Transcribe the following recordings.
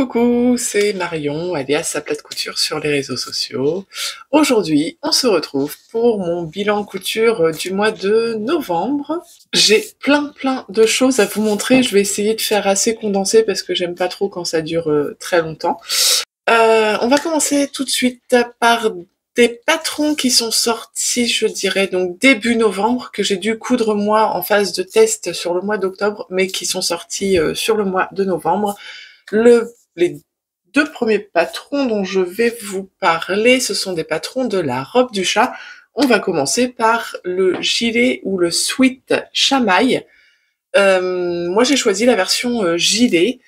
Coucou, c'est Marion, alias Sa Plate Couture sur les réseaux sociaux. Aujourd'hui, on se retrouve pour mon bilan couture du mois de novembre. J'ai plein de choses à vous montrer. Je vais essayer de faire assez condensé parce que j'aime pas trop quand ça dure très longtemps. On va commencer tout de suite par des patrons qui sont sortis, je dirais, donc début novembre, que j'ai dû coudre moi en phase de test sur le mois d'octobre, mais qui sont sortis sur le mois de novembre. Les deux premiers patrons dont je vais vous parler, ce sont des patrons de la robe du chat. On va commencer par le gilet ou le sweat chamaille. Moi j'ai choisi la version gilet.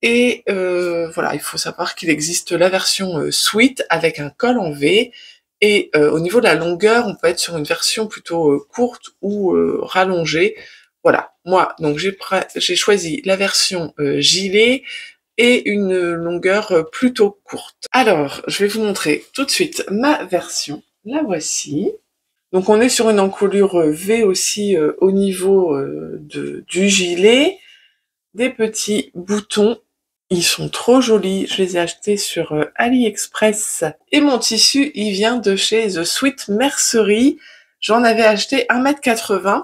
Et voilà, il faut savoir qu'il existe la version sweat avec un col en V. Et au niveau de la longueur, on peut être sur une version plutôt courte ou rallongée. Voilà, moi donc j'ai choisi la version gilet et une longueur plutôt courte. Alors, je vais vous montrer tout de suite ma version. La voici. Donc on est sur une encolure V aussi au niveau du gilet. Des petits boutons. Ils sont trop jolis. Je les ai achetés sur AliExpress. Et mon tissu, il vient de chez The Sweet Mercery. J'en avais acheté 1,80 m.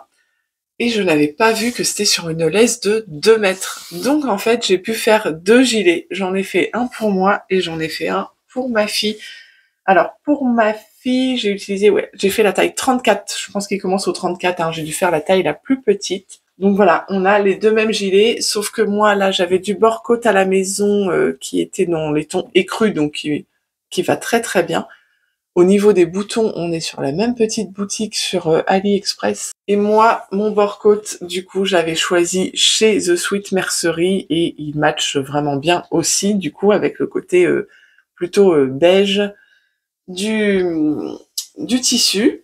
Et je n'avais pas vu que c'était sur une laisse de 2 mètres. Donc en fait, j'ai pu faire 2 gilets. J'en ai fait un pour moi et j'en ai fait un pour ma fille. Alors pour ma fille, j'ai fait la taille 34. Je pense qu'il commence au 34, hein. J'ai dû faire la taille la plus petite. Donc voilà, on a les deux mêmes gilets, sauf que moi là, j'avais du bord-côte à la maison qui était dans les tons écrus, donc qui va très bien. Au niveau des boutons, on est sur la même petite boutique sur AliExpress. Et moi, mon bord-côte, du coup, j'avais choisi chez The Sweet Mercery et il match vraiment bien aussi, du coup, avec le côté plutôt beige du tissu.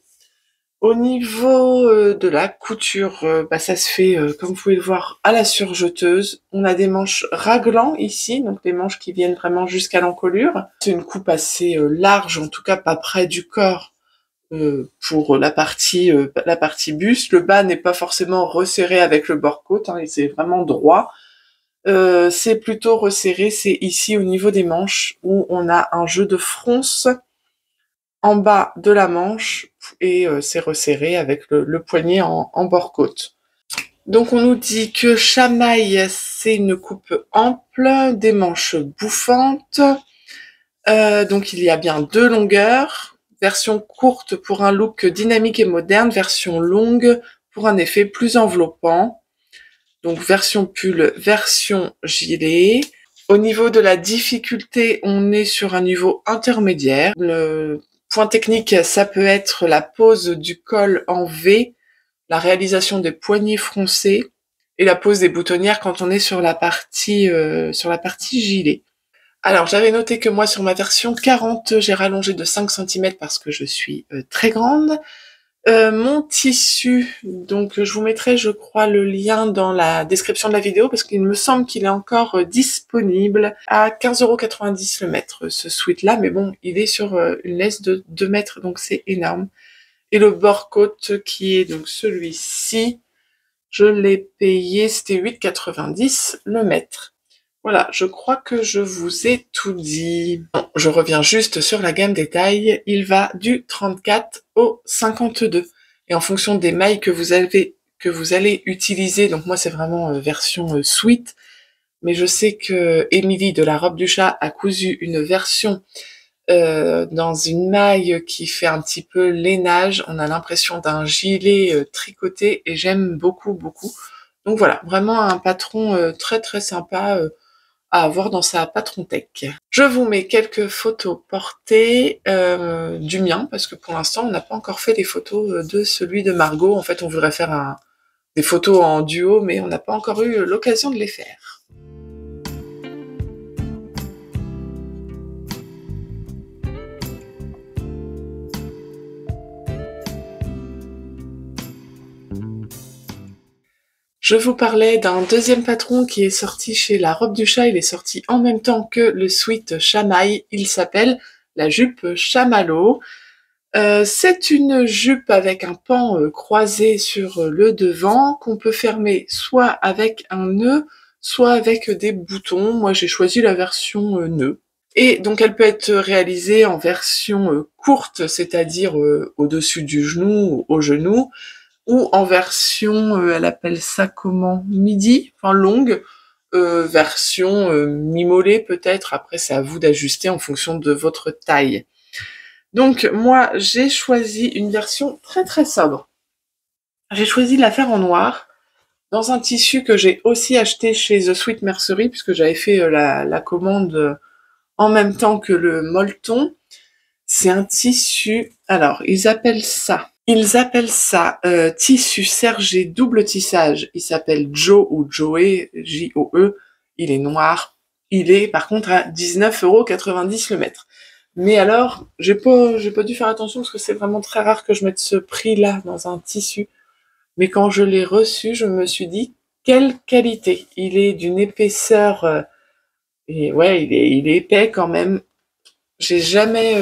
Au niveau de la couture, ça se fait, comme vous pouvez le voir, à la surjeteuse. On a des manches raglan ici, donc des manches qui viennent vraiment jusqu'à l'encolure. C'est une coupe assez large, en tout cas pas près du corps pour la partie buste. Le bas n'est pas forcément resserré avec le bord-côte, hein, et c'est vraiment droit. C'est plutôt resserré, c'est ici au niveau des manches où on a un jeu de fronce en bas de la manche et c'est resserré avec le poignet en bord-côte. Donc on nous dit que chamaille, c'est une coupe ample, des manches bouffantes. Donc il y a bien 2 longueurs. Version courte pour un look dynamique et moderne, version longue pour un effet plus enveloppant. Donc version pull, version gilet. Au niveau de la difficulté, on est sur un niveau intermédiaire. Le point technique, ça peut être la pose du col en V, la réalisation des poignets froncés et la pose des boutonnières quand on est sur la partie gilet. Alors j'avais noté que moi sur ma version 40, j'ai rallongé de 5 cm parce que je suis très grande. Mon tissu, donc je vous mettrai je crois le lien dans la description de la vidéo parce qu'il me semble qu'il est encore disponible à 15,90 € le mètre, ce sweat là, mais bon, il est sur une laisse de 2 mètres, donc c'est énorme. Et le bord-côte qui est donc celui-ci, je l'ai payé, c'était 8,90 € le mètre. Voilà, je crois que je vous ai tout dit. Bon, je reviens juste sur la gamme des tailles. Il va du 34 au 52. Et en fonction des mailles que vous allez utiliser, donc moi c'est vraiment version sweat, mais je sais que Émilie de la robe du chat a cousu une version dans une maille qui fait un petit peu lainage. On a l'impression d'un gilet tricoté et j'aime beaucoup. Donc voilà, vraiment un patron très sympa à avoir dans sa patron tech. Je vous mets quelques photos portées du mien, parce que pour l'instant, on n'a pas encore fait les photos de celui de Margot. En fait, on voudrait faire des photos en duo, mais on n'a pas encore eu l'occasion de les faire. Je vous parlais d'un deuxième patron qui est sorti chez la robe du chat. Il est sorti en même temps que le sweat chamaille. Il s'appelle la jupe chamallow. C'est une jupe avec un pan croisé sur le devant qu'on peut fermer soit avec un nœud, soit avec des boutons. Moi j'ai choisi la version nœud. Et donc elle peut être réalisée en version courte, c'est-à-dire au-dessus du genou, au genou, ou en version, elle appelle ça comment, midi, enfin longue, version mi-mollet peut-être, après c'est à vous d'ajuster en fonction de votre taille. Donc moi j'ai choisi une version très très sobre. J'ai choisi de la faire en noir, dans un tissu que j'ai aussi acheté chez The Sweet Mercery, puisque j'avais fait la commande en même temps que le molleton. C'est un tissu, alors ils appellent ça tissu sergé double tissage. Il s'appelle Joe ou Joe, J-O-E. Il est noir. Il est par contre à 19,90 € le mètre. Mais alors, j'ai pas dû faire attention parce que c'est vraiment très rare que je mette ce prix-là dans un tissu. Mais quand je l'ai reçu, je me suis dit, quelle qualité! Il est d'une épaisseur, et ouais, il est épais quand même. J'ai jamais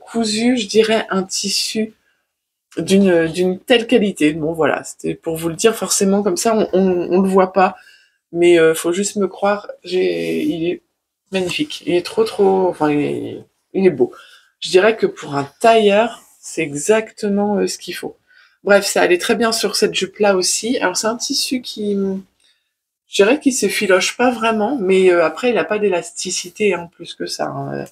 cousu, je dirais, un tissu d'une telle qualité. Bon voilà, c'était pour vous le dire, forcément comme ça on le voit pas, mais faut juste me croire, il est magnifique, il est enfin il est beau. Je dirais que pour un tailleur, c'est exactement ce qu'il faut. Bref, ça allait très bien sur cette jupe là aussi. Alors c'est un tissu qui, je dirais qu'il s'effiloche pas vraiment, mais après il a pas d'élasticité hein, plus que ça. Hein.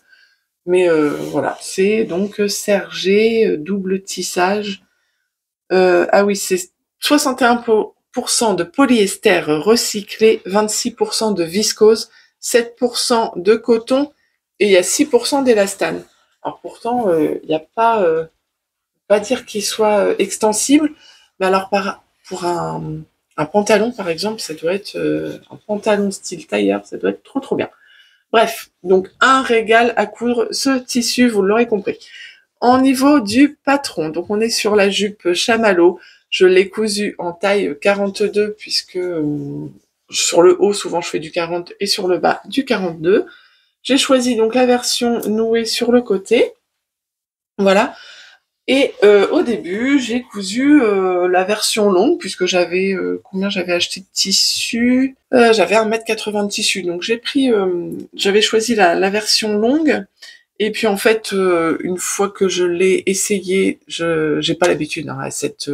Mais voilà, c'est donc sergé, double tissage. Ah oui, c'est 61% de polyester recyclé, 26% de viscose, 7% de coton et il y a 6% d'élastane. Alors pourtant, il n'y a pas dire qu'il soit extensible, mais alors pour un pantalon par exemple, ça doit être un pantalon style tailleur, ça doit être trop trop bien. Bref, donc un régal à coudre ce tissu, vous l'aurez compris. Au niveau du patron, donc on est sur la jupe chamallow. Je l'ai cousu en taille 42 puisque sur le haut souvent je fais du 40 et sur le bas du 42. J'ai choisi donc la version nouée sur le côté. Voilà. Et au début, j'ai cousu la version longue, puisque j'avais combien j'avais acheté de tissu, j'avais 1,80 m de tissu, donc j'avais choisi la version longue. Et puis en fait, une fois que je l'ai essayé, j'ai pas l'habitude hein, à cette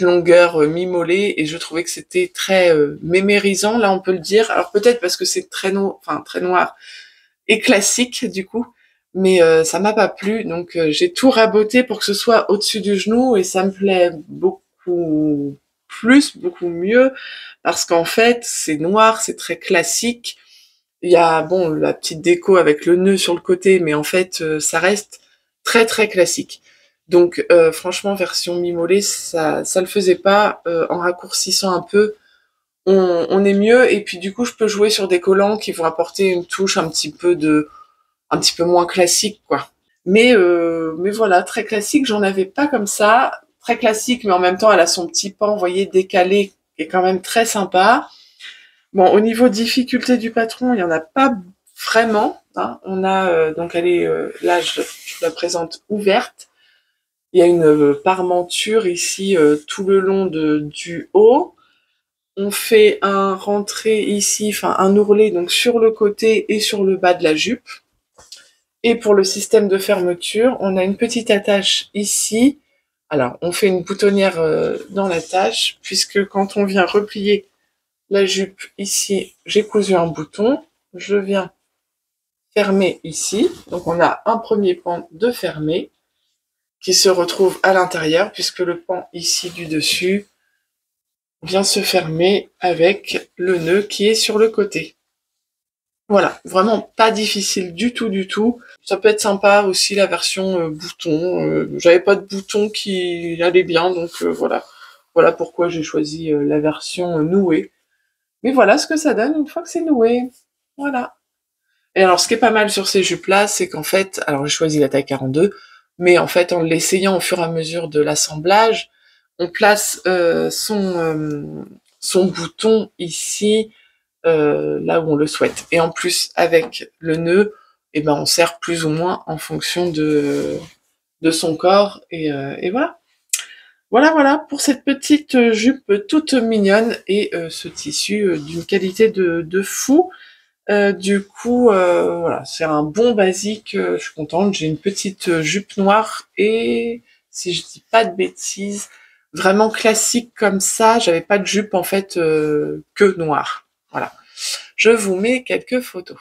longueur mi-mollet, et je trouvais que c'était très mémérisant, là on peut le dire. Alors peut-être parce que c'est très noir et classique du coup, mais ça m'a pas plu, donc j'ai tout raboté pour que ce soit au-dessus du genou, et ça me plaît beaucoup plus, beaucoup mieux, parce qu'en fait c'est noir, c'est très classique. Il y a bon la petite déco avec le nœud sur le côté, mais en fait ça reste très très classique. Donc franchement version mi-mollet, ça le faisait pas. En raccourcissant un peu, on est mieux, et puis du coup je peux jouer sur des collants qui vont apporter une touche un petit peu moins classique, quoi. Mais voilà, très classique, j'en avais pas comme ça. Très classique, mais en même temps, elle a son petit pan, vous voyez, décalé, qui est quand même très sympa. Bon, au niveau difficulté du patron, il y en a pas vraiment. Hein. On a, donc elle est, là, je la présente ouverte. Il y a une parmenture ici tout le long du haut. On fait un rentré ici, enfin un ourlet, donc sur le côté et sur le bas de la jupe. Et pour le système de fermeture, on a une petite attache ici. Alors, on fait une boutonnière dans l'attache, puisque quand on vient replier la jupe ici, j'ai cousu un bouton. Je viens fermer ici. Donc, on a un premier pan de fermé qui se retrouve à l'intérieur, puisque le pan ici du dessus vient se fermer avec le nœud qui est sur le côté. Voilà, vraiment pas difficile du tout, du tout. Ça peut être sympa aussi la version bouton. J'avais pas de bouton qui allait bien, donc voilà. Voilà pourquoi j'ai choisi la version nouée. Mais voilà ce que ça donne une fois que c'est noué. Voilà. Et alors ce qui est pas mal sur ces jupes-là, c'est qu'en fait, alors j'ai choisi la taille 42, mais en fait en l'essayant au fur et à mesure de l'assemblage, on place son bouton ici là où on le souhaite. Et en plus, avec le nœud, eh ben, on serre plus ou moins en fonction de son corps. Et voilà. Voilà, voilà pour cette petite jupe toute mignonne et ce tissu d'une qualité de fou. Du coup, voilà, c'est un bon basique, je suis contente. J'ai une petite jupe noire et, si je dis pas de bêtises, vraiment classique comme ça. J'avais pas de jupe en fait que noire. Voilà. Je vous mets quelques photos.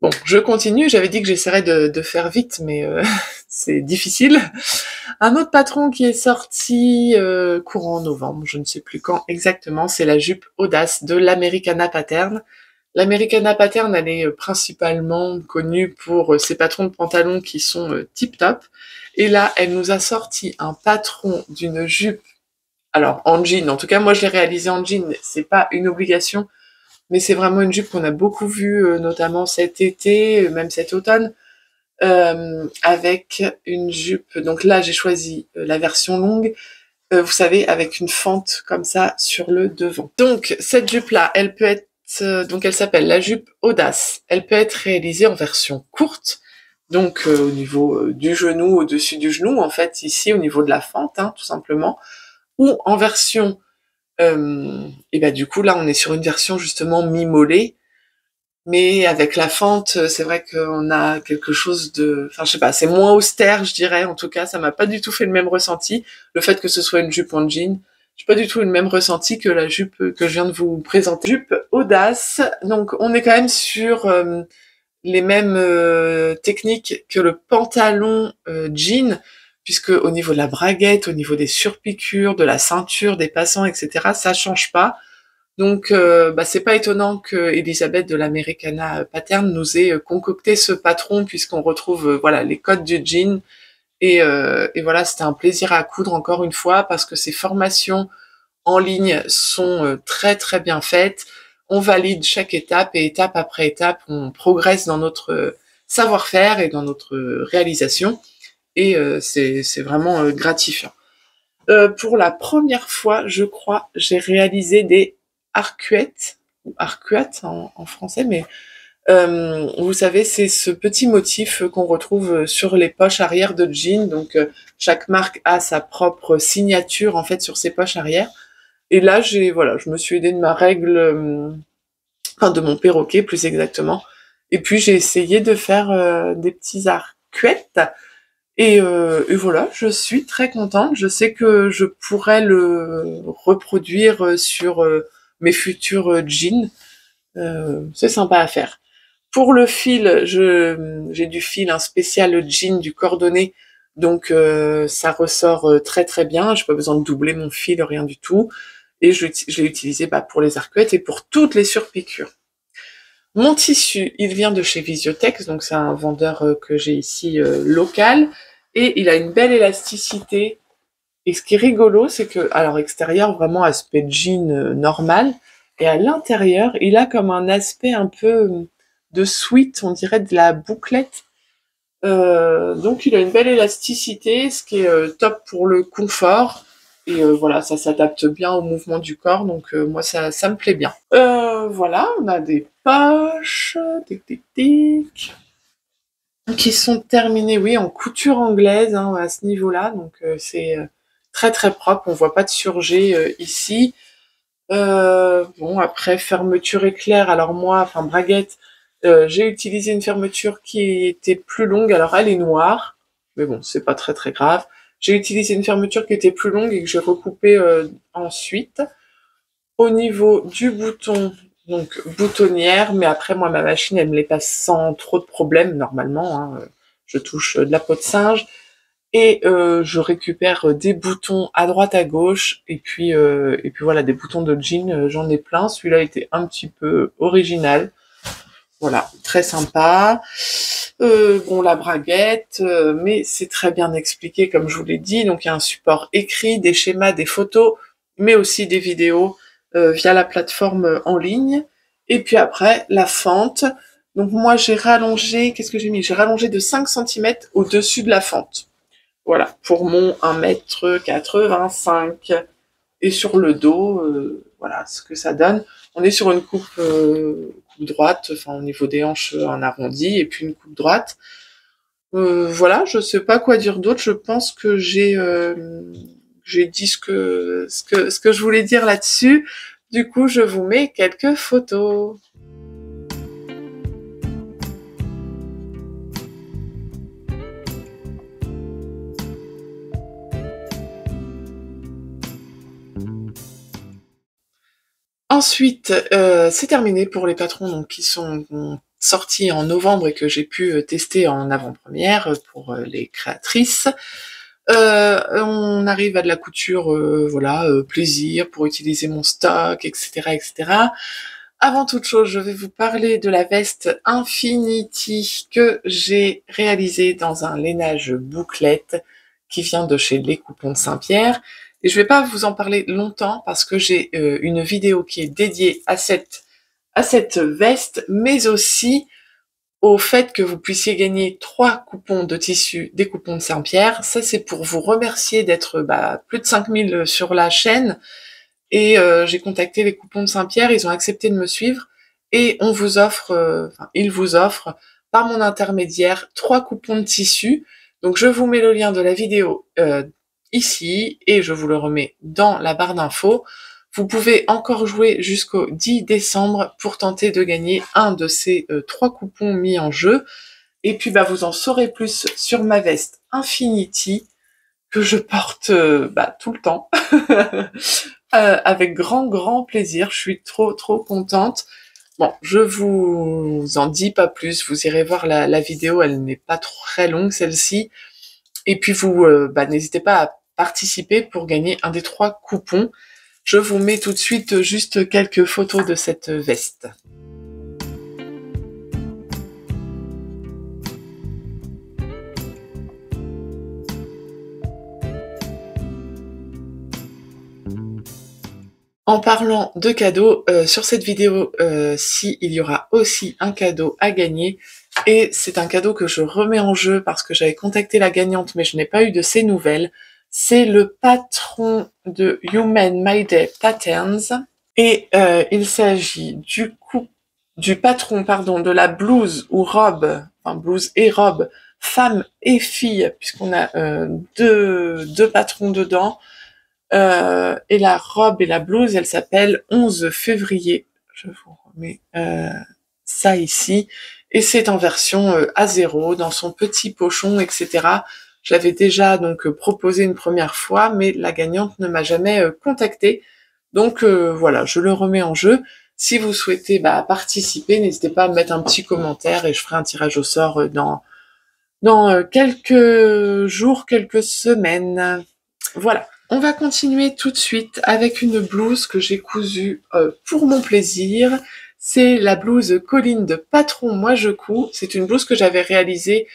Bon, je continue. J'avais dit que j'essaierais de faire vite, mais c'est difficile. Un autre patron qui est sorti courant novembre, je ne sais plus quand exactement, c'est la jupe Audace de l'Americana Pattern. L'Americana Pattern, elle est principalement connue pour ses patrons de pantalons qui sont tip-top. Et là, elle nous a sorti un patron d'une jupe, alors en jean, en tout cas moi je l'ai réalisé en jean, c'est pas une obligation, mais c'est vraiment une jupe qu'on a beaucoup vue, notamment cet été, même cet automne, avec une jupe. Donc là, j'ai choisi la version longue, vous savez, avec une fente comme ça sur le devant. Donc cette jupe-là, elle peut être, donc elle s'appelle la jupe Audace. Elle peut être réalisée en version courte, donc au niveau du genou, au-dessus du genou, en fait, ici au niveau de la fente, hein, tout simplement, ou en version et bah du coup là on est sur une version justement mi-mollet, mais avec la fente, c'est vrai qu'on a quelque chose de, enfin je sais pas, c'est moins austère, je dirais. En tout cas, ça m'a pas du tout fait le même ressenti. Le fait que ce soit une jupe en jean, j'ai pas du tout le même ressenti que la jupe que je viens de vous présenter. Jupe Audace, donc on est quand même sur les mêmes techniques que le pantalon jean, puisque au niveau de la braguette, au niveau des surpiqûres, de la ceinture, des passants, etc., ça change pas. Donc, bah, c'est pas étonnant que Elisabeth de l'Americana Pattern nous ait concocté ce patron, puisqu'on retrouve voilà les codes du jean. Et voilà, c'était un plaisir à coudre encore une fois, parce que ces formations en ligne sont très très bien faites. On valide chaque étape et étape après étape, on progresse dans notre savoir-faire et dans notre réalisation. Et c'est vraiment gratifiant. Pour la première fois, je crois, j'ai réalisé des arcuettes, ou arcuettes en français, mais vous savez, c'est ce petit motif qu'on retrouve sur les poches arrière de jeans. Donc chaque marque a sa propre signature en fait sur ses poches arrière. Et là, voilà, je me suis aidée de ma règle, enfin de mon perroquet plus exactement. Et puis j'ai essayé de faire des petits arcuettes. Et voilà, je suis très contente. Je sais que je pourrais le reproduire sur mes futurs jeans. C'est sympa à faire. Pour le fil, j'ai du fil, un spécial jean du cordonnet, donc ça ressort très très bien. J'ai pas besoin de doubler mon fil, rien du tout. Et je l'ai utilisé pour les arcuettes et pour toutes les surpiqûres. Mon tissu, il vient de chez Visiotex, donc c'est un vendeur que j'ai ici local, et il a une belle élasticité. Et ce qui est rigolo, c'est que, alors extérieur, vraiment aspect jean normal, et à l'intérieur, il a comme un aspect un peu de sweat, on dirait de la bouclette. Donc il a une belle élasticité, ce qui est top pour le confort. Et voilà, ça s'adapte bien au mouvement du corps, donc moi ça me plaît bien. Voilà, on a des poches, tic tic tic, qui sont terminées, oui, en couture anglaise hein, à ce niveau-là, donc c'est très très propre, on voit pas de surjet ici. Bon, après, fermeture éclair, alors moi, enfin braguette, j'ai utilisé une fermeture qui était plus longue, alors elle est noire, mais bon, c'est pas très très grave. J'ai utilisé une fermeture qui était plus longue et que j'ai recoupée ensuite. Au niveau du bouton, donc boutonnière, mais après moi ma machine elle me les passe sans trop de problèmes normalement, hein. Je touche de la peau de singe. Et je récupère des boutons à droite à gauche et puis voilà, des boutons de jean, j'en ai plein. Celui-là était un petit peu original, voilà, très sympa. Bon, la braguette, mais c'est très bien expliqué comme je vous l'ai dit. Donc il y a un support écrit, des schémas, des photos, mais aussi des vidéos via la plateforme en ligne. Et puis après la fente. Donc moi j'ai rallongé, qu'est-ce que j'ai mis? J'ai rallongé de 5 cm au-dessus de la fente. Voilà, pour mon 1,85 m. et sur le dos, voilà ce que ça donne. On est sur une coupe droite, enfin au niveau des hanches un arrondi et puis une coupe droite. Voilà, je sais pas quoi dire d'autre. Je pense que j'ai dit ce que je voulais dire là-dessus. Du coup, je vous mets quelques photos. Ensuite, c'est terminé pour les patrons donc qui sont sortis en novembre et que j'ai pu tester en avant-première pour les créatrices. On arrive à de la couture, voilà, plaisir pour utiliser mon stock, etc., etc. Avant toute chose, je vais vous parler de la veste Infinity que j'ai réalisée dans un lainage bouclette qui vient de chez Les Coupons de Saint-Pierre. Et je vais pas vous en parler longtemps parce que j'ai une vidéo qui est dédiée à cette veste, mais aussi au fait que vous puissiez gagner 3 coupons de tissu des Coupons de Saint-Pierre. Ça, c'est pour vous remercier d'être plus de 5000 sur la chaîne. Et j'ai contacté les Coupons de Saint-Pierre, ils ont accepté de me suivre. Et on vous offre, ils vous offrent, par mon intermédiaire, 3 coupons de tissu. Donc je vous mets le lien de la vidéo ici, et je vous le remets dans la barre d'infos. Vous pouvez encore jouer jusqu'au 10 décembre pour tenter de gagner un de ces 3 coupons mis en jeu. Et puis vous en saurez plus sur ma veste Infinity que je porte tout le temps avec grand plaisir. Je suis trop contente. Bon, je vous en dis pas plus. Vous irez voir la vidéo, elle n'est pas très longue celle-ci. Et puis vous n'hésitez pas à participer pour gagner un des 3 coupons. Je vous mets tout de suite juste quelques photos de cette veste. En parlant de cadeaux, sur cette vidéo, il y aura aussi un cadeau à gagner. Et c'est un cadeau que je remets en jeu parce que j'avais contacté la gagnante, mais je n'ai pas eu de ses nouvelles. C'est le patron de Human Mayday Patterns. Et il s'agit du patron, pardon, de la blouse ou robe, enfin blouse et robe, femme et fille, puisqu'on a deux patrons dedans. Et la robe et la blouse, elle s'appelle 11 février. Je vous remets ça ici. Et c'est en version A0, dans son petit pochon, etc. Je l'avais déjà donc proposé une première fois, mais la gagnante ne m'a jamais contactée. Donc voilà, je le remets en jeu. Si vous souhaitez participer, n'hésitez pas à me mettre un petit commentaire et je ferai un tirage au sort dans quelques jours, quelques semaines. Voilà. On va continuer tout de suite avec une blouse que j'ai cousue pour mon plaisir. C'est la blouse Colline de Patron Moi Je Couds. C'est une blouse que j'avais réalisée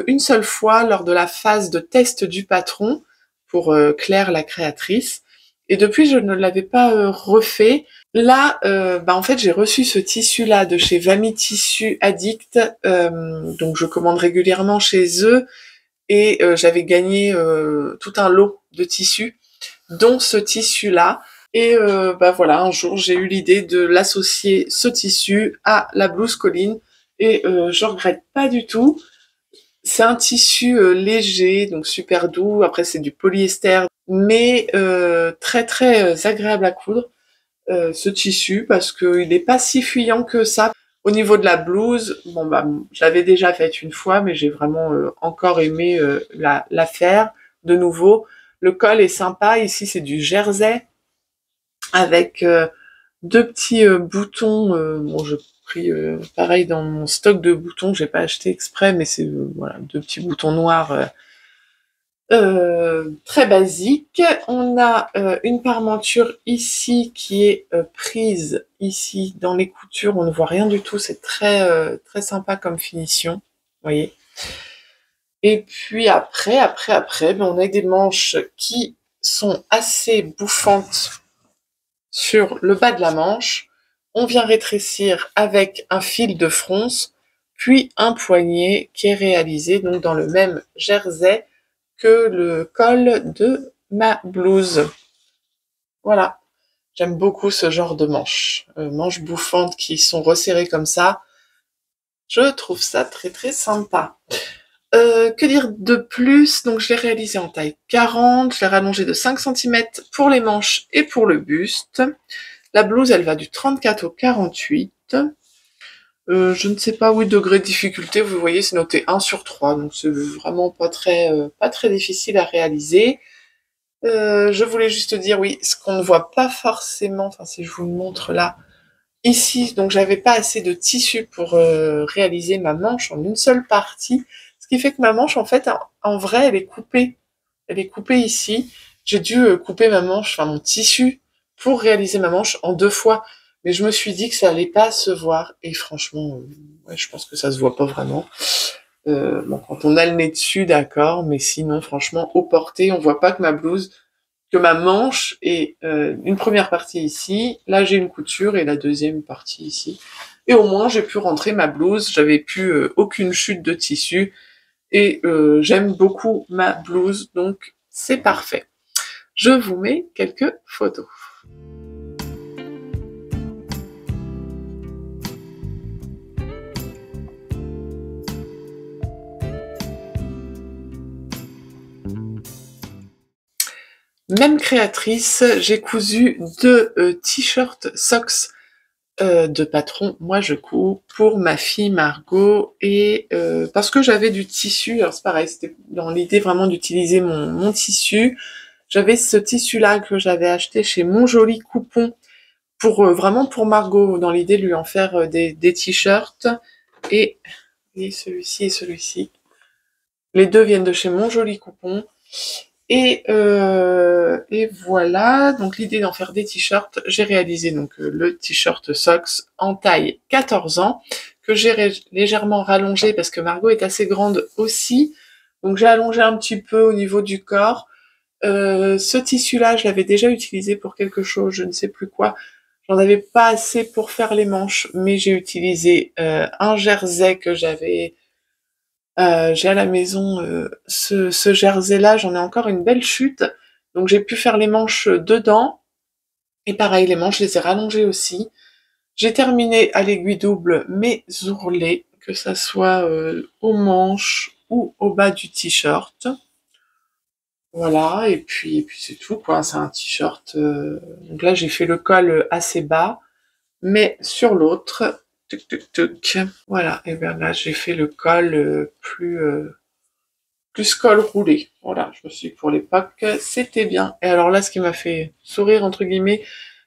une seule fois lors de la phase de test du patron pour Claire la créatrice. Et depuis, je ne l'avais pas refait. Là, en fait, j'ai reçu ce tissu-là de chez Vami Tissu Addict. Donc, je commande régulièrement chez eux. Et j'avais gagné tout un lot de tissus, dont ce tissu-là. Et voilà, un jour, j'ai eu l'idée de l'associer, ce tissu, à la blouse Colline. Et je regrette pas du tout. C'est un tissu léger, donc super doux. Après, c'est du polyester, mais très agréable à coudre, ce tissu, parce qu'il n'est pas si fuyant que ça. Au niveau de la blouse, je l'avais déjà faite une fois, mais j'ai vraiment encore aimé la faire de nouveau. Le col est sympa. Ici, c'est du jersey avec 2 petits boutons. J'ai pris pareil dans mon stock de boutons. J'ai pas acheté exprès, mais c'est voilà, 2 petits boutons noirs très basique. On a une parmenture ici qui est prise ici dans les coutures. On ne voit rien du tout. C'est très sympa comme finition. Vous voyez. Et puis après, on a des manches qui sont assez bouffantes sur le bas de la manche. On vient rétrécir avec un fil de fronce, puis un poignet qui est réalisé donc dans le même jersey que le col de ma blouse. Voilà. J'aime beaucoup ce genre de manches. Manches bouffantes qui sont resserrées comme ça. Je trouve ça très très sympa. Que dire de plus? Donc je l'ai réalisé en taille 40, je l'ai rallongé de 5 centimètres pour les manches et pour le buste. La blouse, elle va du 34 au 48. Je ne sais pas, oui, degré de difficulté, vous voyez, c'est noté 1 sur 3, donc c'est vraiment pas très difficile à réaliser. Je voulais juste dire, oui, ce qu'on ne voit pas forcément, enfin si je vous le montre là, ici, donc j'avais pas assez de tissu pour réaliser ma manche en une seule partie, ce qui fait que ma manche, en fait, en vrai, elle est coupée. Elle est coupée ici. J'ai dû couper ma manche, enfin mon tissu, pour réaliser ma manche en 2 fois. Mais je me suis dit que ça allait pas se voir. Et franchement, ouais, je pense que ça se voit pas vraiment. Bon, quand on a le nez dessus, d'accord, mais sinon, franchement, au porté, on voit pas que ma blouse, que ma manche est une première partie ici. Là, j'ai une couture et la deuxième partie ici. Et au moins, j'ai pu rentrer ma blouse. J'avais plus aucune chute de tissu. Et j'aime beaucoup ma blouse, donc c'est parfait. Je vous mets quelques photos. Même créatrice, j'ai cousu 2 t-shirts socks de patron. Moi, je couds pour ma fille Margot et parce que j'avais du tissu. Alors c'est pareil, c'était dans l'idée vraiment d'utiliser mon tissu. J'avais ce tissu-là que j'avais acheté chez Mon Joli Coupon pour vraiment pour Margot, dans l'idée de lui en faire des t-shirts. Et celui-ci et celui-ci. Les deux viennent de chez Mon Joli Coupon. Et voilà, donc l'idée d'en faire des t-shirts, j'ai réalisé donc le t-shirt Socks en taille 14 ans, que j'ai légèrement rallongé parce que Margot est assez grande aussi, donc j'ai allongé un petit peu au niveau du corps. Ce tissu-là, je l'avais déjà utilisé pour quelque chose, je ne sais plus quoi. J'en avais pas assez pour faire les manches, mais j'ai utilisé un jersey que j'ai à la maison ce jersey-là, j'en ai encore une belle chute, donc j'ai pu faire les manches dedans. Et pareil, les manches, je les ai rallongées aussi. J'ai terminé à l'aiguille double mes ourlets, que ça soit aux manches ou au bas du t-shirt. Voilà, et puis c'est tout, quoi. C'est un t-shirt. Donc là, j'ai fait le col assez bas, mais sur l'autre, tuc tuc tuc. Voilà, et bien là, j'ai fait le col plus col roulé. Voilà, je me suis dit pour l'époque, c'était bien. Et alors là, ce qui m'a fait sourire, entre guillemets,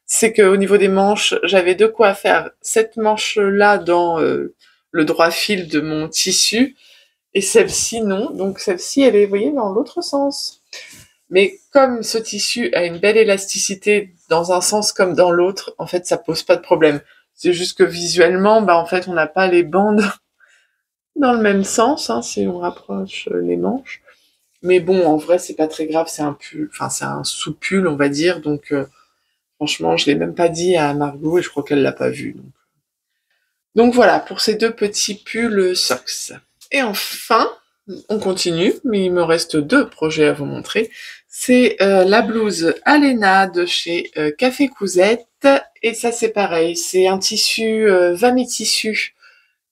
c'est qu'au niveau des manches, j'avais de quoi faire cette manche-là dans le droit fil de mon tissu, et celle-ci, non. Donc celle-ci, elle est, vous voyez, dans l'autre sens. Mais comme ce tissu a une belle élasticité dans un sens comme dans l'autre, en fait, ça pose pas de problème. C'est juste que visuellement, bah, en fait, on n'a pas les bandes dans le même sens, hein, si on rapproche les manches. Mais bon, en vrai, c'est pas très grave, c'est un pull, enfin, c'est un sous-pull, on va dire, donc franchement, je l'ai même pas dit à Margot et je crois qu'elle l'a pas vu. Donc voilà, pour ces deux petits pulls socks. Et enfin, on continue, mais il me reste 2 projets à vous montrer. C'est la blouse Alena de chez Café Cousette, et ça c'est pareil, c'est un tissu Vami Tissu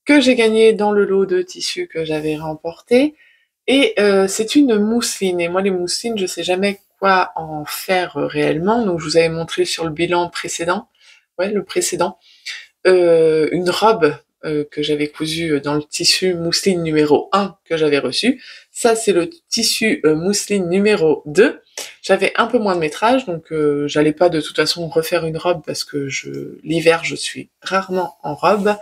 que j'ai gagné dans le lot de tissus que j'avais remporté. Et c'est une mousseline. Et moi, les mousselines, je sais jamais quoi en faire réellement. Donc, je vous avais montré sur le bilan précédent, ouais, le précédent, une robe que j'avais cousue dans le tissu mousseline numéro 1 que j'avais reçu. Ça, c'est le tissu mousseline numéro 2. J'avais un peu moins de métrage, donc j'allais pas de toute façon refaire une robe parce que l'hiver, je suis rarement en robe.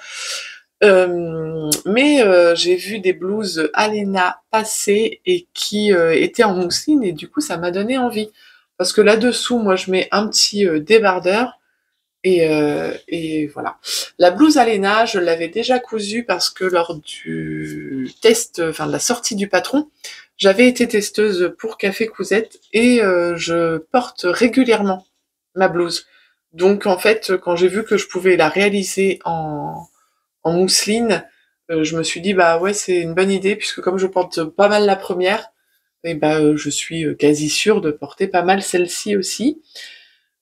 Mais j'ai vu des blouses Alena passer et qui étaient en mousseline et du coup ça m'a donné envie. Parce que là-dessous, moi je mets un petit débardeur et voilà. La blouse Alena, je l'avais déjà cousue parce que lors du test, enfin de la sortie du patron, j'avais été testeuse pour Café Cousette et je porte régulièrement ma blouse. Donc en fait, quand j'ai vu que je pouvais la réaliser en mousseline, je me suis dit bah ouais c'est une bonne idée puisque comme je porte pas mal la première, et bah je suis quasi sûre de porter pas mal celle-ci aussi.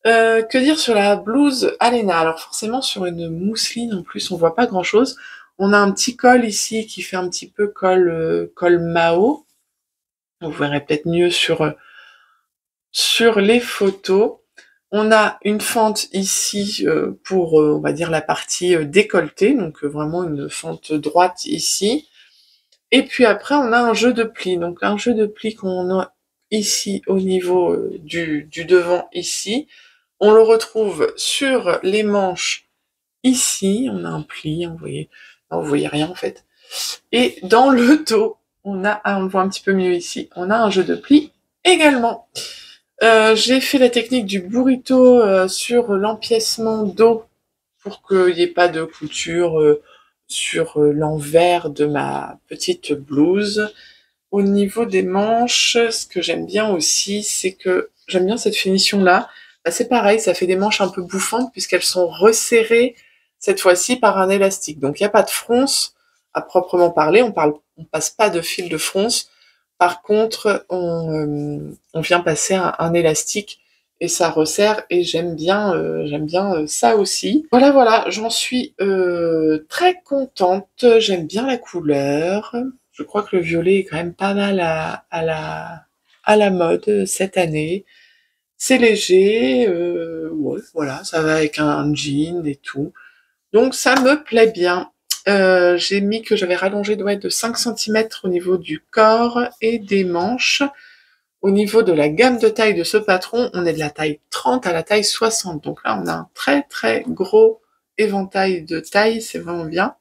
Que dire sur la blouse Alena? Alors forcément sur une mousseline en plus on voit pas grand chose. On a un petit col ici qui fait un petit peu col Mao. Vous verrez peut-être mieux sur les photos. On a une fente ici pour, on va dire, la partie décolletée, donc vraiment une fente droite ici. Et puis après, on a un jeu de plis. Donc un jeu de plis qu'on a ici au niveau du devant ici. On le retrouve sur les manches ici. On a un pli, vous voyez. Non, vous voyez rien en fait. Et dans le dos, on le voit un petit peu mieux ici, on a un jeu de plis également. J'ai fait la technique du burrito sur l'empiècement dos pour qu'il n'y ait pas de couture sur l'envers de ma petite blouse. Au niveau des manches, ce que j'aime bien aussi, c'est que j'aime bien cette finition-là. Bah, c'est pareil, ça fait des manches un peu bouffantes puisqu'elles sont resserrées cette fois-ci par un élastique. Donc il n'y a pas de fronce à proprement parler, on passe pas de fil de fronce. Par contre, on vient passer un élastique et ça resserre et j'aime bien ça aussi. Voilà, voilà, j'en suis très contente. J'aime bien la couleur. Je crois que le violet est quand même pas mal à la mode cette année. C'est léger, ouais, voilà, ça va avec un jean et tout. Donc ça me plaît bien. J'ai mis que j'avais rallongé de 5 centimètres au niveau du corps et des manches. Au niveau de la gamme de taille de ce patron, on est de la taille 30 à la taille 60. Donc là, on a un très très gros éventail de taille, c'est vraiment bien.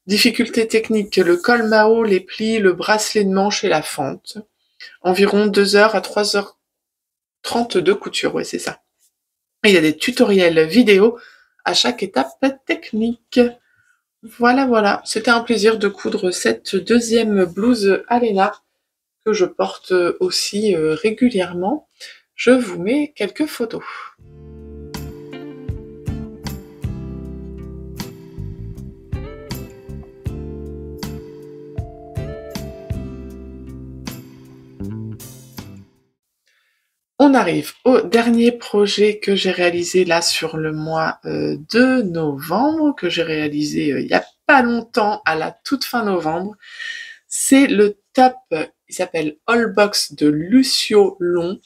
Difficulté technique, le col Mao, les plis, le bracelet de manche et la fente. Environ 2 heures à 3h30 de couture, ouais c'est ça. Et il y a des tutoriels vidéo à chaque étape technique. Voilà, voilà. C'était un plaisir de coudre cette deuxième blouse Alena que je porte aussi régulièrement. Je vous mets quelques photos. On arrive au dernier projet que j'ai réalisé là sur le mois de novembre, que j'ai réalisé il y a pas longtemps, à la toute fin novembre. C'est le top, il s'appelle All Box de Lucio Long.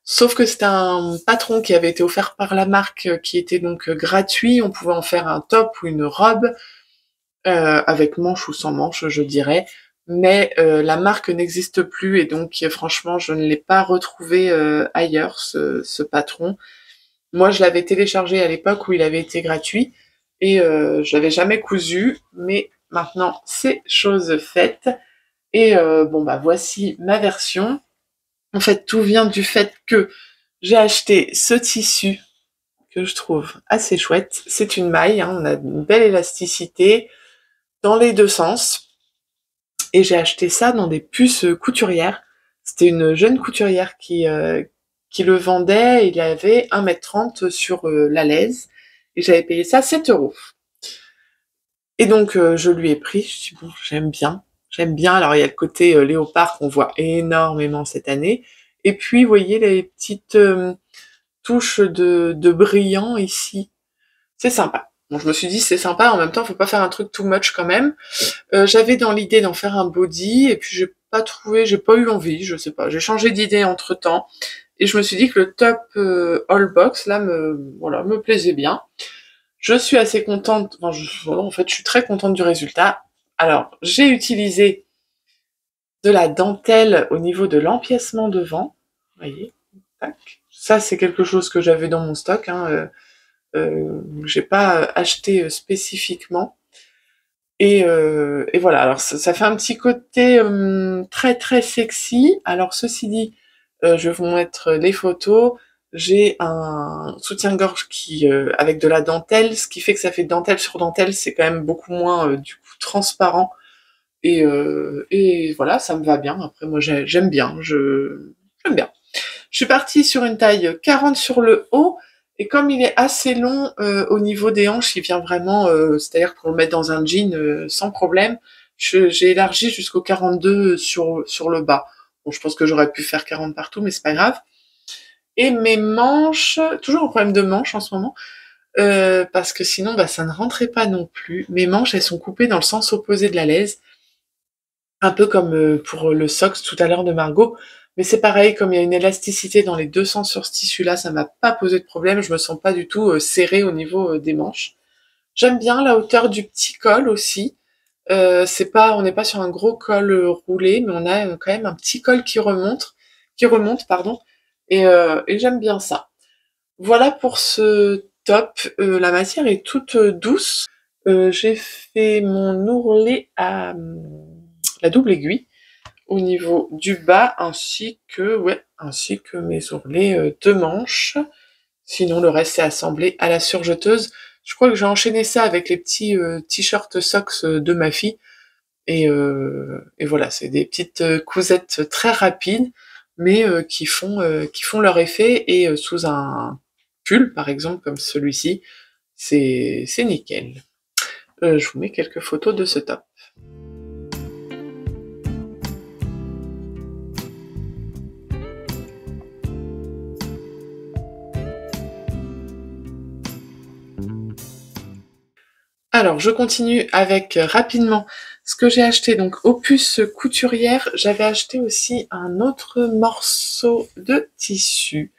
Sauf que c'est un patron qui avait été offert par la marque, qui était donc gratuit. On pouvait en faire un top ou une robe, avec manche ou sans manche, je dirais. Mais la marque n'existe plus et donc franchement, je ne l'ai pas retrouvé ailleurs, ce patron. Moi, je l'avais téléchargé à l'époque où il avait été gratuit et je l'avais jamais cousu, mais maintenant, c'est chose faite. Et bon, bah voici ma version. En fait, tout vient du fait que j'ai acheté ce tissu que je trouve assez chouette. C'est une maille, hein, on a une belle élasticité dans les deux sens. Et j'ai acheté ça dans des puces couturières. C'était une jeune couturière qui le vendait. Il y avait 1,30 m sur la laise. Et j'avais payé ça 7 €. Et donc, je lui ai pris. Je dis, bon, j'aime bien. J'aime bien. Alors, il y a le côté léopard qu'on voit énormément cette année. Et puis, vous voyez les petites touches de brillant ici. C'est sympa. Bon, je me suis dit, c'est sympa. En même temps, faut pas faire un truc too much quand même. J'avais dans l'idée d'en faire un body. Et puis, j'ai pas eu envie. Je sais pas. J'ai changé d'idée entre temps. Et je me suis dit que le top all box, là, me plaisait bien. Je suis assez contente, voilà, en fait, je suis très contente du résultat. Alors, j'ai utilisé de la dentelle au niveau de l'empiècement devant. Vous voyez, tac. Ça, c'est quelque chose que j'avais dans mon stock, hein, j'ai pas acheté spécifiquement. Et voilà, alors ça fait un petit côté très très sexy. Alors ceci dit, je vais vous mettre les photos. J'ai un soutien-gorge qui avec de la dentelle, ce qui fait que ça fait dentelle sur dentelle, c'est quand même beaucoup moins du coup transparent. Et voilà, ça me va bien. Après moi j'aime bien, j'aime bien. Je suis partie sur une taille 40 sur le haut. Et comme il est assez long au niveau des hanches, il vient vraiment, c'est-à-dire qu'on le met dans un jean sans problème. J'ai élargi jusqu'au 42 sur le bas. Bon, je pense que j'aurais pu faire 40 partout, mais c'est pas grave. Et mes manches, toujours un problème de manches en ce moment, parce que sinon bah, ça ne rentrait pas non plus. Mes manches elles sont coupées dans le sens opposé de la lèse, un peu comme pour le socks tout à l'heure de Margot. Mais c'est pareil, comme il y a une élasticité dans les deux sens sur ce tissu-là, ça m'a pas posé de problème, je me sens pas du tout serrée au niveau des manches. J'aime bien la hauteur du petit col aussi. C'est pas, on n'est pas sur un gros col roulé, mais on a quand même un petit col qui remonte, pardon. Et j'aime bien ça. Voilà pour ce top. La matière est toute douce. J'ai fait mon ourlet à la double aiguille au niveau du bas, ainsi que mes ourlets de manches. Sinon, le reste est assemblé à la surjeteuse. Je crois que j'ai enchaîné ça avec les petits t-shirts socks de ma fille. Et voilà, c'est des petites cousettes très rapides, mais qui font leur effet. Et sous un pull, par exemple, comme celui-ci, c'est nickel. Je vous mets quelques photos de ce top. Alors, je continue avec rapidement ce que j'ai acheté. Donc, aux puces couturières, j'avais acheté aussi un autre morceau de tissu.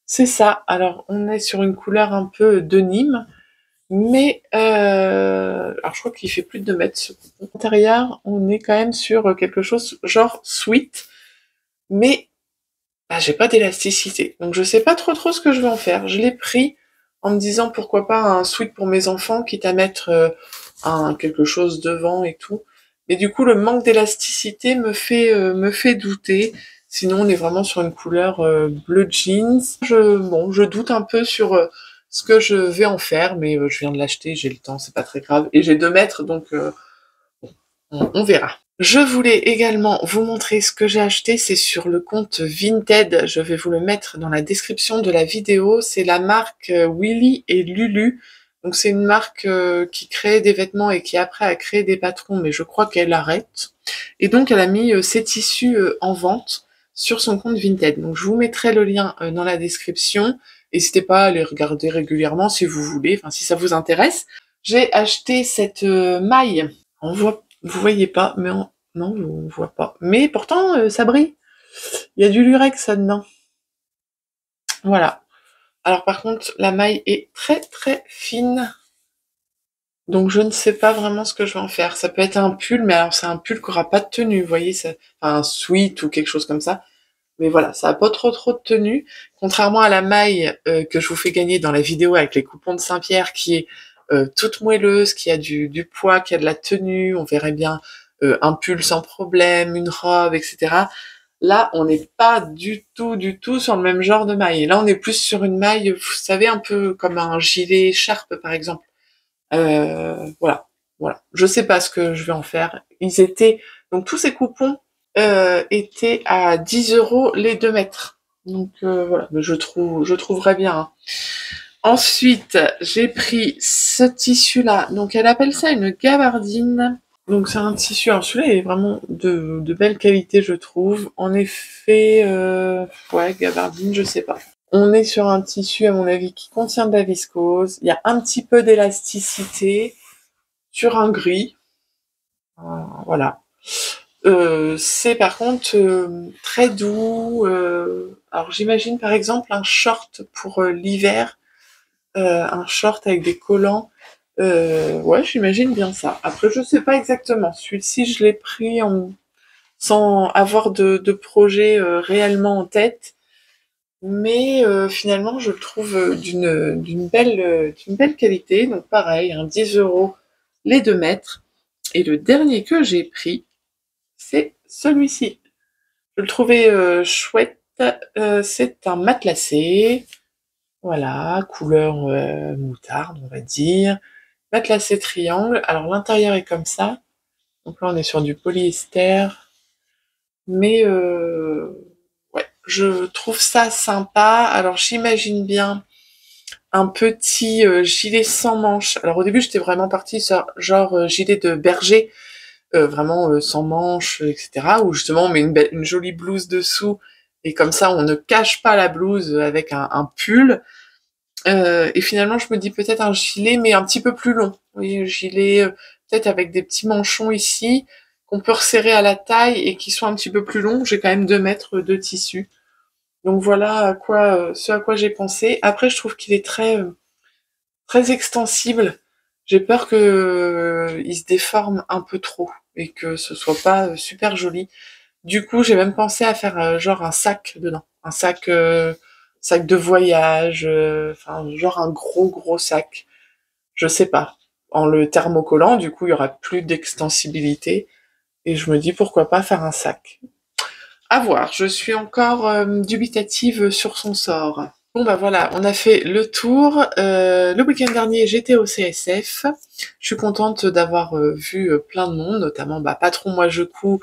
C'est ça. Alors, on est sur une couleur un peu de Nîmes, mais alors je crois qu'il fait plus de 2 mètres. Ce coupon. À l'intérieur, on est quand même sur quelque chose genre sweat, mais bah, j'ai pas d'élasticité. Donc, je sais pas trop ce que je vais en faire. Je l'ai pris en me disant pourquoi pas un sweat pour mes enfants, quitte à mettre quelque chose devant et tout. Mais du coup, le manque d'élasticité me fait douter. Sinon, on est vraiment sur une couleur bleu jeans. Je doute un peu sur ce que je vais en faire, mais je viens de l'acheter, j'ai le temps, c'est pas très grave. Et j'ai 2 mètres, donc on verra. Je voulais également vous montrer ce que j'ai acheté, c'est sur le compte Vinted, je vais vous le mettre dans la description de la vidéo, c'est la marque Willy et Lulu. Donc c'est une marque qui crée des vêtements et qui après a créé des patrons, mais je crois qu'elle arrête. Et donc elle a mis ses tissus en vente sur son compte Vinted. Donc je vous mettrai le lien dans la description. N'hésitez pas à les regarder régulièrement si vous voulez, enfin si ça vous intéresse. J'ai acheté cette maille. Vous voyez pas, mais non, on voit pas. Mais pourtant, ça brille. Il y a du lurex là-dedans. Voilà. Alors par contre, la maille est très fine. Donc je ne sais pas vraiment ce que je vais en faire. Ça peut être un pull, mais alors c'est un pull qui aura pas de tenue, vous voyez, enfin, un sweat ou quelque chose comme ça. Mais voilà, ça a pas trop de tenue. Contrairement à la maille que je vous fais gagner dans la vidéo avec les coupons de Saint-Pierre, qui est toute moelleuse, qui a du poids, qui a de la tenue, on verrait bien un pull sans problème, une robe, etc. Là, on n'est pas du tout sur le même genre de maille. Là, on est plus sur une maille, vous savez, un peu comme un gilet Sharp, par exemple. Voilà, voilà. Je sais pas ce que je vais en faire. Donc tous ces coupons étaient à 10 € les 2 mètres. Donc voilà, mais je trouverai bien. Hein. Ensuite, j'ai pris ce tissu-là. Donc elle appelle ça une gabardine. Donc c'est un tissu, alors celui-là est vraiment de belle qualité, je trouve. En effet, ouais, gabardine, je sais pas. On est sur un tissu, à mon avis, qui contient de la viscose. Il y a un petit peu d'élasticité sur un gris. Voilà. C'est par contre très doux. Alors j'imagine par exemple un short pour l'hiver, un short avec des collants. Ouais, j'imagine bien ça. Après, je sais pas exactement. Celui-ci, je l'ai pris sans avoir de projet réellement en tête. Mais finalement, je le trouve d'une belle qualité. Donc pareil, 10 € les 2 mètres. Et le dernier que j'ai pris, c'est celui-ci. Je le trouvais chouette. C'est un matelassé. Voilà, couleur moutarde, on va dire. Matelassé triangle. Alors l'intérieur est comme ça. Donc là, on est sur du polyester. Mais ouais, je trouve ça sympa. Alors j'imagine bien un petit gilet sans manches. Alors au début, j'étais vraiment partie sur genre gilet de berger, vraiment sans manches, etc. Où justement on met une jolie blouse dessous Et comme ça, on ne cache pas la blouse avec un pull. Et finalement, je me dis peut-être un gilet, mais un petit peu plus long. Oui, un gilet peut-être avec des petits manchons ici, qu'on peut resserrer à la taille et qui sont un petit peu plus longs. J'ai quand même 2 mètres de tissu. Donc voilà ce à quoi j'ai pensé. Après, je trouve qu'il est très extensible. J'ai peur que il se déforme un peu trop et que ce soit pas super joli. Du coup, j'ai même pensé à faire genre un sac dedans, un sac de voyage, enfin genre un gros sac. Je sais pas. En le thermocollant, du coup, il y aura plus d'extensibilité et je me dis pourquoi pas faire un sac. À voir. Je suis encore dubitative sur son sort. Bon bah voilà, on a fait le tour. Le week-end dernier, j'étais au CSF. Je suis contente d'avoir vu plein de monde, notamment bah, Patron Moi Je Couds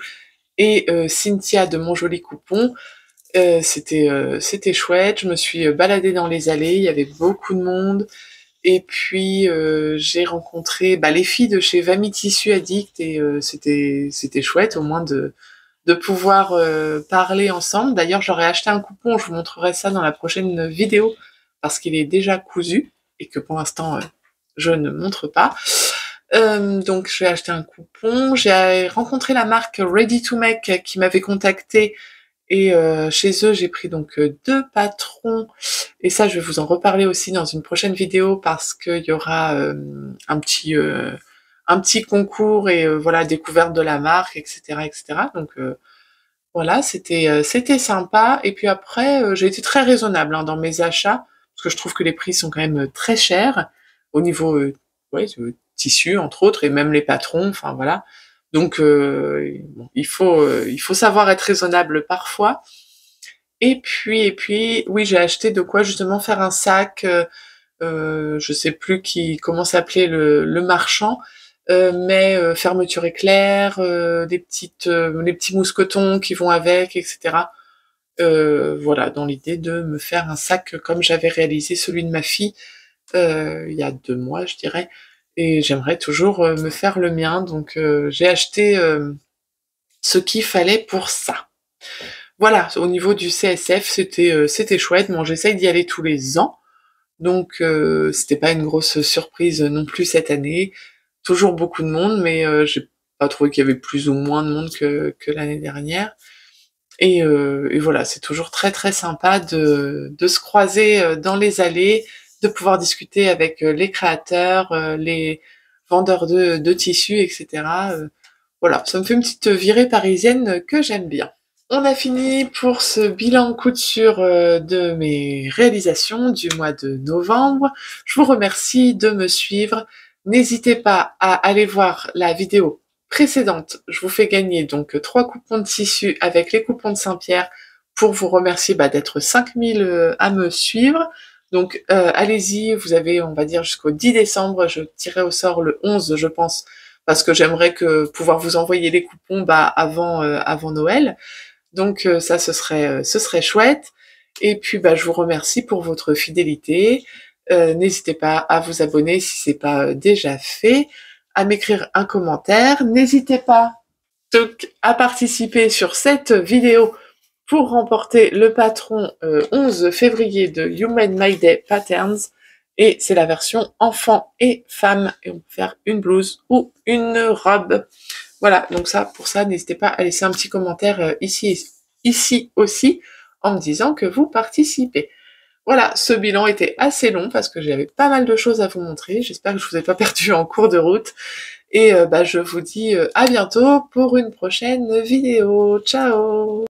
et Cynthia de Mon Joli Coupon. C'était chouette. Je me suis baladée dans les allées. Il y avait beaucoup de monde. Et puis j'ai rencontré bah, les filles de chez Vami Tissu Addict et c'était chouette au moins de pouvoir parler ensemble. D'ailleurs, j'aurais acheté un coupon, je vous montrerai ça dans la prochaine vidéo, parce qu'il est déjà cousu, et que pour l'instant, je ne montre pas. Donc, j'ai acheté un coupon. J'ai rencontré la marque Ready to Make qui m'avait contacté, et chez eux, j'ai pris donc 2 patrons, et ça, je vais vous en reparler aussi dans une prochaine vidéo, parce qu'il y aura un petit concours et voilà, découverte de la marque, etc., etc. Donc voilà, c'était sympa. Et puis après, j'ai été très raisonnable hein, dans mes achats, parce que je trouve que les prix sont quand même très chers au niveau ouais, tissu entre autres, et même les patrons. Enfin voilà. Donc bon, il faut savoir être raisonnable parfois. Et puis, oui, j'ai acheté de quoi justement faire un sac. Je sais plus comment s'appelait le marchand, mais fermeture éclair, les petits mousquetons qui vont avec, etc. Voilà, dans l'idée de me faire un sac comme j'avais réalisé celui de ma fille il y a 2 mois, je dirais, et j'aimerais toujours me faire le mien, donc j'ai acheté ce qu'il fallait pour ça. Voilà, au niveau du CSF, c'était chouette. Bon, j'essaye d'y aller tous les ans. Donc c'était pas une grosse surprise non plus cette année. Toujours beaucoup de monde, mais j'ai pas trouvé qu'il y avait plus ou moins de monde que l'année dernière. Et voilà, c'est toujours très sympa de se croiser dans les allées, de pouvoir discuter avec les créateurs, les vendeurs de tissus, etc. Voilà, ça me fait une petite virée parisienne que j'aime bien. On a fini pour ce bilan couture de mes réalisations du mois de novembre. Je vous remercie de me suivre. N'hésitez pas à aller voir la vidéo précédente. Je vous fais gagner donc 3 coupons de tissu avec les coupons de Saint-Pierre pour vous remercier d'être 5000 à me suivre. Donc allez-y, vous avez on va dire jusqu'au 10 décembre. Je tirerai au sort le 11 je pense, parce que j'aimerais pouvoir vous envoyer les coupons avant Noël. Donc ça, ce serait chouette. Et puis je vous remercie pour votre fidélité. N'hésitez pas à vous abonner si c'est pas déjà fait, à m'écrire un commentaire. N'hésitez pas donc à participer sur cette vidéo pour remporter le patron 11 février de Human My Day Patterns. Et c'est la version enfant et femme. Et on peut faire une blouse ou une robe. Voilà, donc ça, pour ça, n'hésitez pas à laisser un petit commentaire ici aussi, en me disant que vous participez. Voilà, ce bilan était assez long parce que j'avais pas mal de choses à vous montrer. J'espère que je vous ai pas perdu en cours de route. Et je vous dis à bientôt pour une prochaine vidéo. Ciao!